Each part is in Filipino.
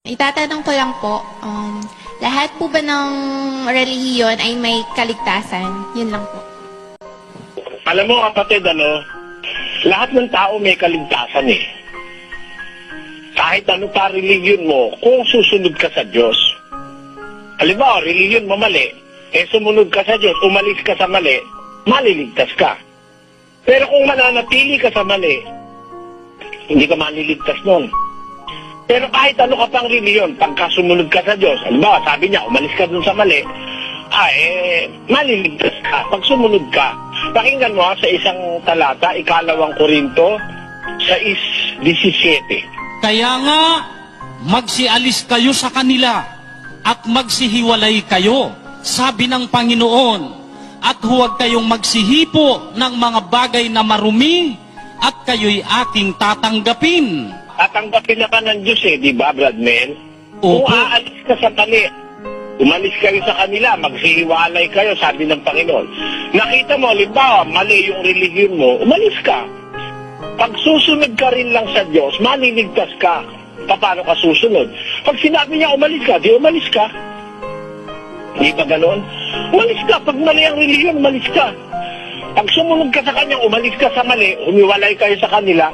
Itatanong ko lang po, lahat po ba ng relihiyon ay may kaligtasan? Yun lang po. Alam mo kapatid, lahat ng tao may kaligtasan eh. Kahit ano pa religion mo, kung susunod ka sa Diyos. Halimbawa, religion mo mali, sumunod ka sa Diyos, umalis ka sa mali, maliligtas ka. Pero kung mananatili ka sa mali, hindi ka maliligtas nun. Pero kahit ano ka pang religion, pagka sumunod ka sa Diyos, halimbawa, sabi niya, umalis ka dun sa mali, maliligtas ka. Pag sumunod ka, pakinggan mo sa isang talata, 2 Korinto 6:17. Kaya nga, magsialis kayo sa kanila at magsihiwalay kayo, sabi ng Panginoon, at huwag kayong magsihipo ng mga bagay na marumi at kayo'y aking tatanggapin. Tatanggapin na ka ng Diyos di ba, Bradman? Opo. Kung aalis ka sa mali, umalis kayo sa kanila, maghihiwalay kayo, sabi ng Panginoon. Nakita mo, halimbawa, mali yung religion mo, umalis ka. Pag susunod ka rin lang sa Diyos, maliligtas ka. Paano ka susunod? Pag sinabi niya umalis ka, di umalis ka. Hindi ba ganoon? Umalis ka. Pag mali ang religion, umalis ka. Pag sumunod ka sa kanya, umalis ka sa mali, humiwalay kayo sa kanila,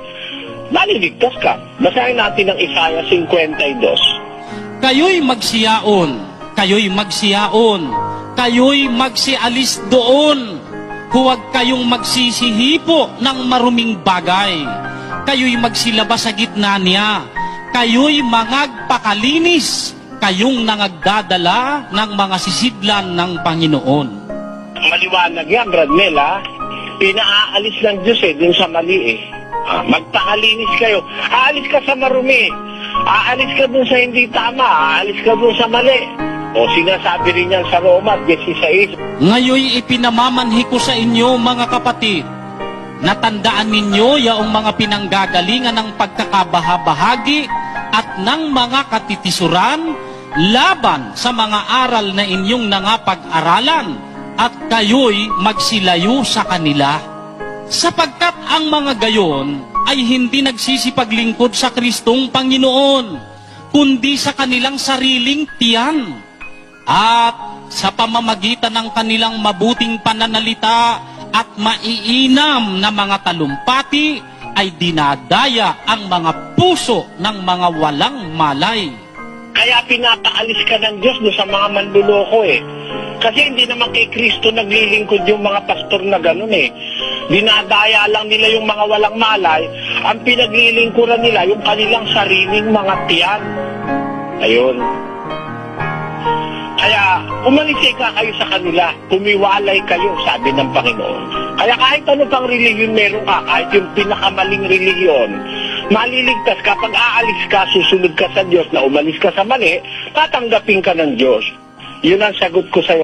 maliligtas ka. Basahin natin ang Isaiah 52. Kayo'y magsiyaon, kayo'y magsiyaon, kayo'y magsialis doon. Huwag kayong magsisihipo ng maruming bagay. Kayo'y magsilabas sa gitna niya. Kayo'y mangagpakalinis. Kayong nangagdadala ng mga sisidlan ng Panginoon. Maliwanag yan, Bradmel, Pinaalis ng Diyos dun sa mali magpakalinis kayo. Aalis ka sa marumi. Aalis ka dun sa hindi tama. Aalis ka dun sa mali. O sinasabi rin yan sa Roma 16. Ngayoy ipinamamanhi ko sa inyo, mga kapatid, natandaan ninyo yaong mga pinanggagalingan ng pagkakabahabahagi at ng mga katitisuran laban sa mga aral na inyong nangapag-aralan at kayo'y magsilayo sa kanila. Sapagkat ang mga gayon ay hindi nagsisipaglingkod sa Kristong Panginoon, kundi sa kanilang sariling tiyan. At sa pamamagitan ng kanilang mabuting pananalita at maiinam na mga talumpati, ay dinadaya ang mga puso ng mga walang malay. Kaya pinapaalis ka ng Diyos doon sa mga manluloko Kasi hindi naman kay Kristo naglilingkod yung mga pastor na gano'n Dinadaya lang nila yung mga walang malay. Ang pinaglilingkuran nila yung kanilang sariling mga tiyan. Ayun. Kaya umalis kayo sa kanila, humiwalay kayo, sabi ng Panginoon. Kaya kahit ano pang religion meron ka, kahit yung pinakamaling religion, maliligtas ka. Pag aalis ka, susunod ka sa Diyos na umalis ka sa mali, tatanggapin ka ng Diyos. Yun ang sagot ko sa'yo.